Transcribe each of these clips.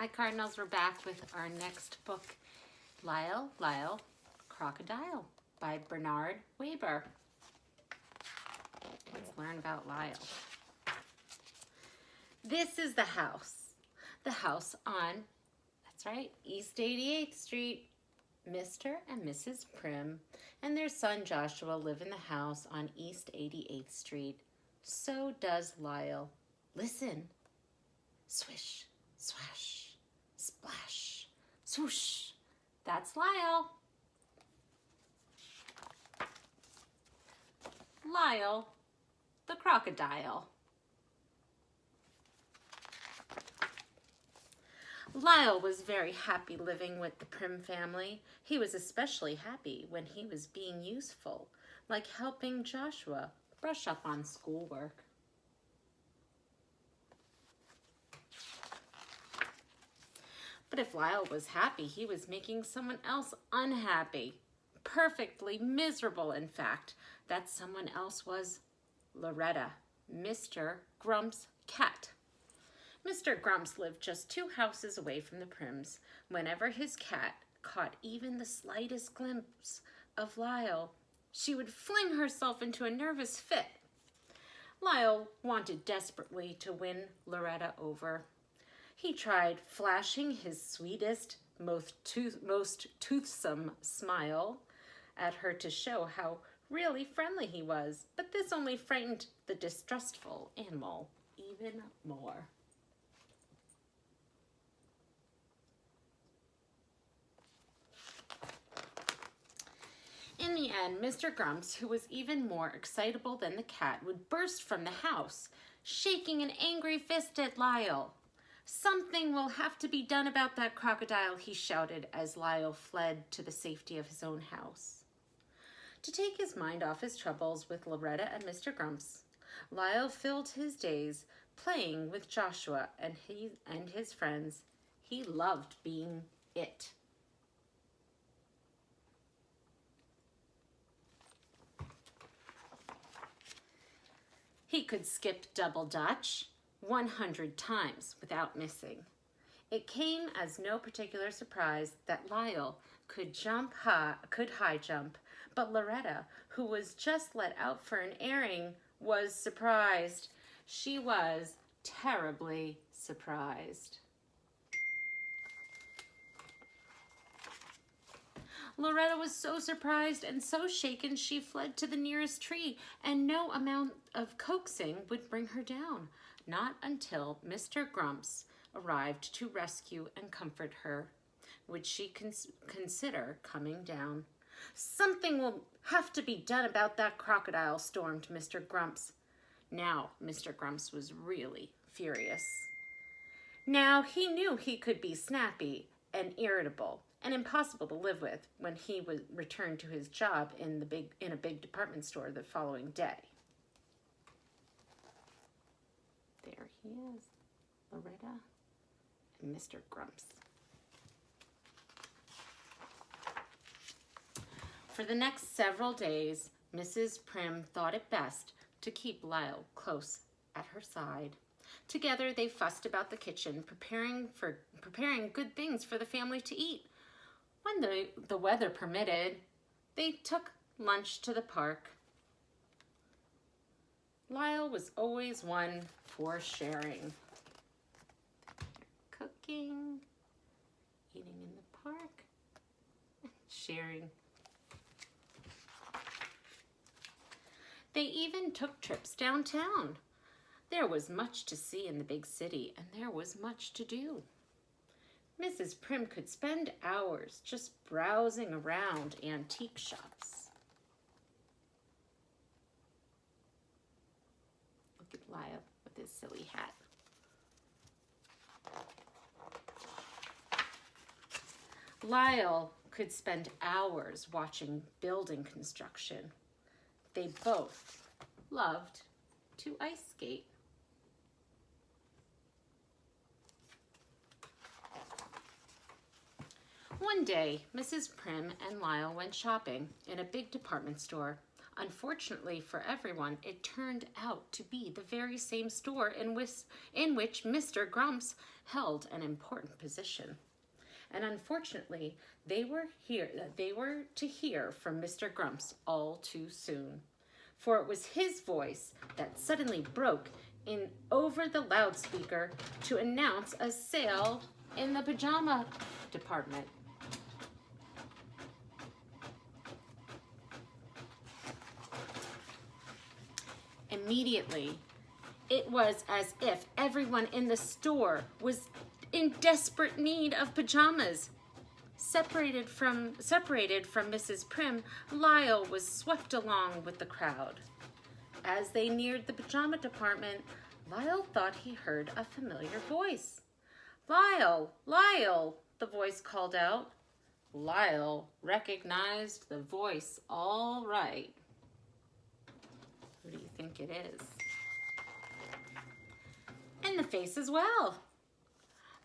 Hi Cardinals, we're back with our next book, Lyle, Crocodile by Bernard Weber. Let's learn about Lyle. This is the house on, that's right, East 88th Street. Mr. and Mrs. Prim and their son Joshua live in the house on East 88th Street. So does Lyle. Listen. Swish, swash, splash, swoosh. That's Lyle. Lyle, the crocodile. Lyle was very happy living with the Prim family. He was especially happy when he was being useful, like helping Joshua brush up on schoolwork. But if Lyle was happy, he was making someone else unhappy. Perfectly miserable, in fact. That someone else was Loretta, Mr. Grump's cat. Mr. Grumps lived just 2 houses away from the Prims. Whenever his cat caught even the slightest glimpse of Lyle, she would fling herself into a nervous fit. Lyle wanted desperately to win Loretta over. He tried flashing his sweetest, most toothsome smile at her to show how really friendly he was, but this only frightened the distrustful animal even more. In the end, Mr. Grumps, who was even more excitable than the cat, would burst from the house, shaking an angry fist at Lyle. "Something will have to be done about that crocodile," he shouted as Lyle fled to the safety of his own house. To take his mind off his troubles with Loretta and Mr. Grumps, Lyle filled his days playing with Joshua and his friends. He loved being it. He could skip double dutch 100 times without missing. It came as no particular surprise that Lyle could high jump, but Loretta, who was just let out for an airing, was surprised. She was terribly surprised. Loretta was so surprised and so shaken she fled to the nearest tree, and no amount of coaxing would bring her down. Not until Mr. Grumps arrived to rescue and comfort her would she consider coming down. "Something will have to be done about that crocodile," stormed Mr. Grumps. Now Mr. Grumps was really furious. Now he knew he could be snappy and irritable and impossible to live with when he would return to his job in a big department store the following day. There he is, Loretta and Mr. Grumps. For the next several days, Mrs. Prim thought it best to keep Lyle close at her side. Together they fussed about the kitchen, preparing good things for the family to eat. When the weather permitted, they took lunch to the park. Lyle was always one for sharing. Cooking, eating in the park, sharing. They even took trips downtown. There was much to see in the big city, and there was much to do. Mrs. Prim could spend hours just browsing around antique shops. Look at Lyle with his silly hat. Lyle could spend hours watching building construction. They both loved to ice skate. One day, Mrs. Prim and Lyle went shopping in a big department store. Unfortunately for everyone, it turned out to be the very same store in which Mr. Grumps held an important position. And unfortunately, they were to hear from Mr. Grumps all too soon. For it was his voice that suddenly broke in over the loudspeaker to announce a sale in the pajama department. Immediately, it was as if everyone in the store was in desperate need of pajamas. Separated from Mrs. Prim, Lyle was swept along with the crowd. As they neared the pajama department, Lyle thought he heard a familiar voice. "Lyle! Lyle!" the voice called out. Lyle recognized the voice all right. Who do you think it is? In the face as well.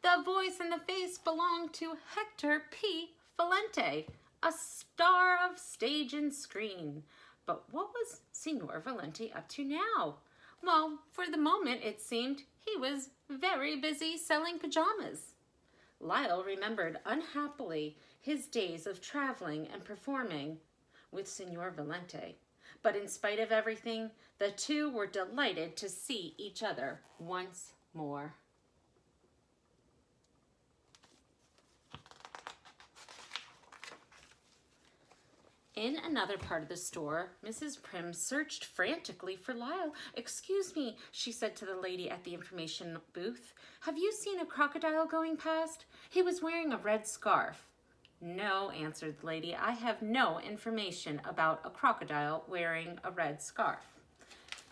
The voice in the face belonged to Hector P. Valente, a star of stage and screen. But what was Signor Valente up to now? Well, for the moment it seemed he was very busy selling pajamas. Lyle remembered unhappily his days of traveling and performing with Signor Valente. But in spite of everything, the two were delighted to see each other once more. In another part of the store, Mrs. Prim searched frantically for Lyle. "Excuse me," she said to the lady at the information booth. "Have you seen a crocodile going past? He was wearing a red scarf." "No," answered the lady. "I have no information about a crocodile wearing a red scarf."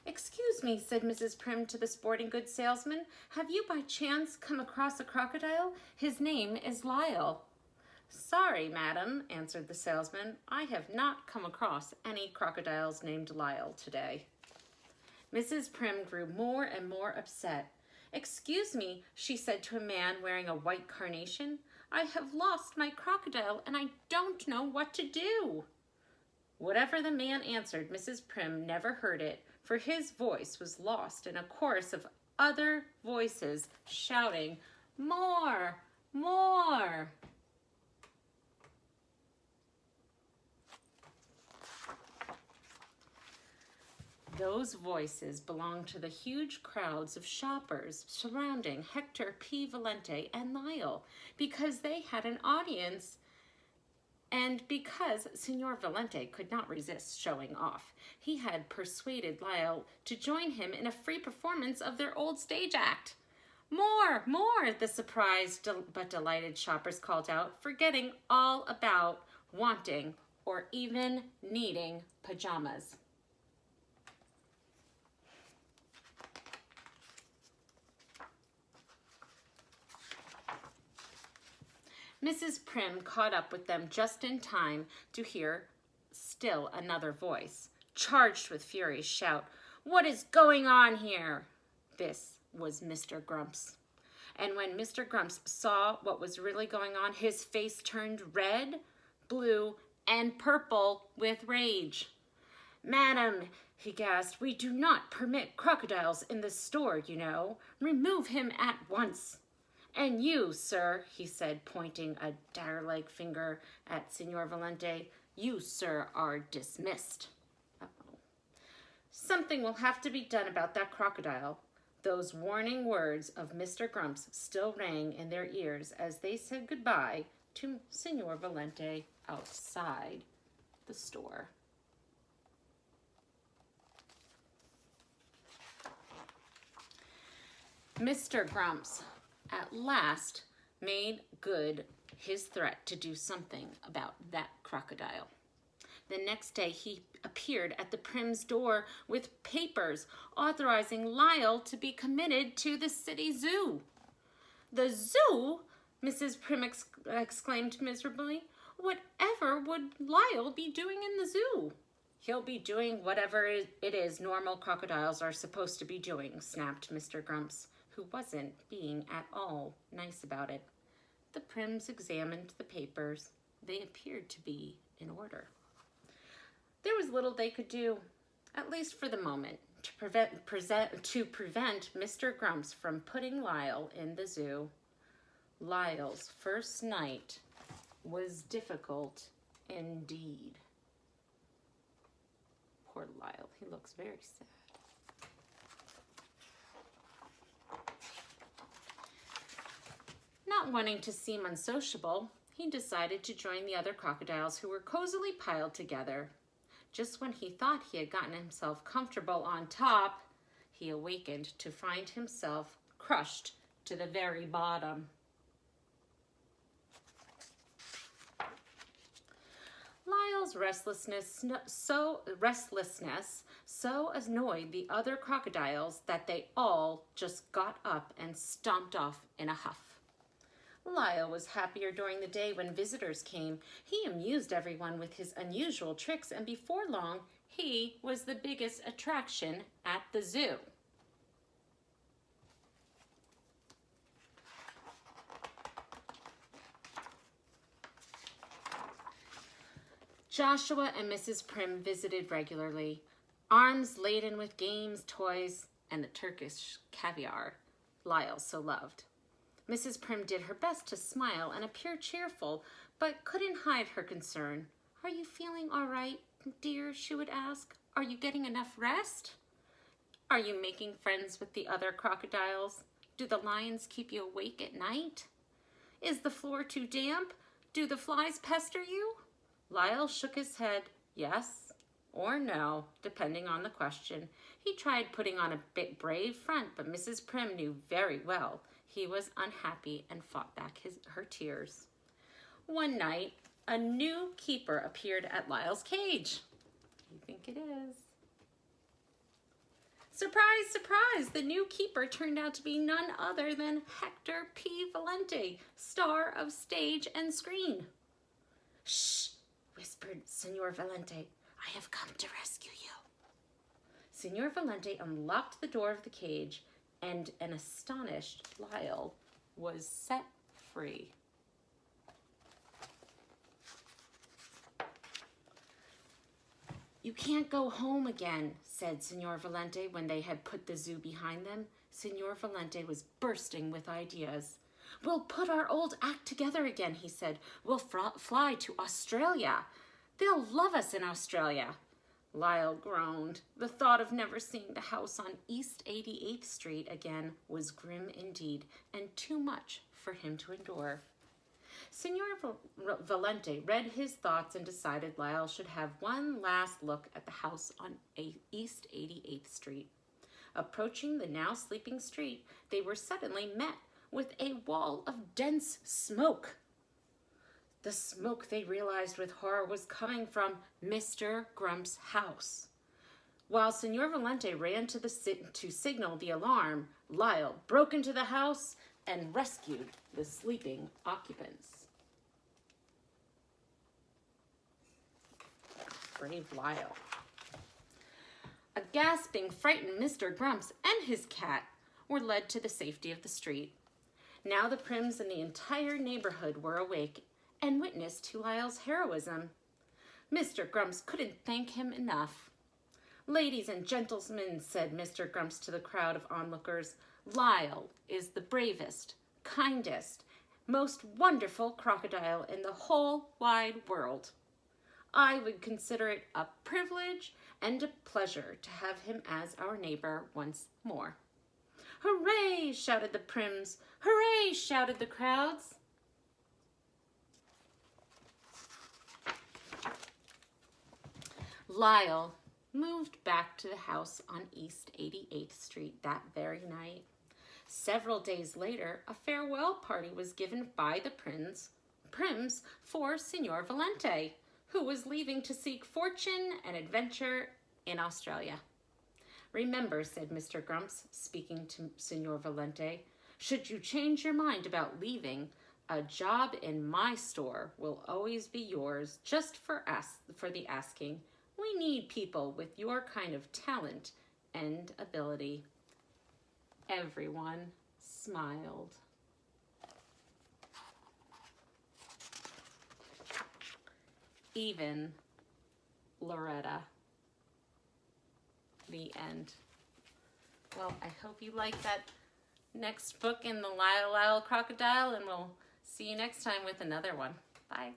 "Excuse me," said Mrs. Prim to the sporting goods salesman. "Have you by chance come across a crocodile? His name is Lyle." "Sorry, madam," answered the salesman. "I have not come across any crocodiles named Lyle today." Mrs. Prim grew more and more upset. "Excuse me," she said to a man wearing a white carnation. "I have lost my crocodile and I don't know what to do." Whatever the man answered, Mrs. Prim never heard it, for his voice was lost in a chorus of other voices shouting, "More! More!" Those voices belonged to the huge crowds of shoppers surrounding Hector P. Valente and Lyle because they had an audience and because Signor Valente could not resist showing off. He had persuaded Lyle to join him in a free performance of their old stage act. "More! More!" the surprised but delighted shoppers called out, forgetting all about wanting or even needing pajamas. Mrs. Prim caught up with them just in time to hear still another voice, charged with fury, shout, "What is going on here?" This was Mr. Grumps. And when Mr. Grumps saw what was really going on, his face turned red, blue, and purple with rage. "Madam," he gasped, "we do not permit crocodiles in this store, you know. Remove him at once. And you, sir," he said, pointing a dagger-like finger at Signor Valente, "you, sir, are dismissed." Uh-oh. "Something will have to be done about that crocodile." Those warning words of Mr. Grumps still rang in their ears as they said goodbye to Signor Valente outside the store. Mr. Grumps at last made good his threat to do something about that crocodile. The next day he appeared at the Prim's door with papers authorizing Lyle to be committed to the city zoo. "The zoo?" Mrs. Prim exclaimed miserably. "Whatever would Lyle be doing in the zoo?" "He'll be doing whatever it is normal crocodiles are supposed to be doing," snapped Mr. Grumps, who wasn't being at all nice about it. The Prims examined the papers. They appeared to be in order. There was little they could do, at least for the moment, to prevent Mr. Grumps from putting Lyle in the zoo. Lyle's first night was difficult indeed. Poor Lyle, he looks very sad. Not wanting to seem unsociable, he decided to join the other crocodiles who were cozily piled together. Just when he thought he had gotten himself comfortable on top, he awakened to find himself crushed to the very bottom. Lyle's restlessness so annoyed the other crocodiles that they all just got up and stomped off in a huff. Lyle was happier during the day when visitors came. He amused everyone with his unusual tricks, and before long, he was the biggest attraction at the zoo. Joshua and Mrs. Prim visited regularly, arms laden with games, toys, and the Turkish caviar Lyle so loved. Mrs. Prim did her best to smile and appear cheerful, but couldn't hide her concern. "Are you feeling all right, dear?" she would ask. "Are you getting enough rest? Are you making friends with the other crocodiles? Do the lions keep you awake at night? Is the floor too damp? Do the flies pester you?" Lyle shook his head, yes or no, depending on the question. He tried putting on a bit brave front, but Mrs. Prim knew very well he was unhappy and fought back her tears. One night, a new keeper appeared at Lyle's cage. What do you think it is? Surprise, surprise! The new keeper turned out to be none other than Hector P. Valente, star of stage and screen. "Shh!" whispered Senor Valente. "I have come to rescue you." Senor Valente unlocked the door of the cage, and an astonished Lyle was set free. "You can't go home again," said Senor Valente when they had put the zoo behind them. Senor Valente was bursting with ideas. "We'll put our old act together again," he said. "We'll fly to Australia. They'll love us in Australia." Lyle groaned. The thought of never seeing the house on East 88th Street again was grim indeed, and too much for him to endure. Senor Valente read his thoughts and decided Lyle should have one last look at the house on East 88th Street. Approaching the now sleeping street, they were suddenly met with a wall of dense smoke. The smoke, they realized with horror, was coming from Mr. Grump's house. While Senor Valente ran to signal the alarm, Lyle broke into the house and rescued the sleeping occupants. Brave Lyle. A gasping, frightened Mr. Grumps and his cat were led to the safety of the street. Now the Prims and the entire neighborhood were awake and witness to Lyle's heroism. Mr. Grumps couldn't thank him enough. "Ladies and gentlemen," said Mr. Grumps to the crowd of onlookers, "Lyle is the bravest, kindest, most wonderful crocodile in the whole wide world. I would consider it a privilege and a pleasure to have him as our neighbor once more." "Hooray!" shouted the Prims. "Hooray!" shouted the crowds. Lyle moved back to the house on East 88th Street that very night. Several days later, a farewell party was given by the Prims for Senor Valente, who was leaving to seek fortune and adventure in Australia. "Remember," said Mr. Grumps, speaking to Senor Valente, "should you change your mind about leaving, a job in my store will always be yours just for the asking. We need people with your kind of talent and ability." Everyone smiled. Even Loretta. The end. Well, I hope you like that next book in the Lyle Crocodile, and we'll see you next time with another one. Bye.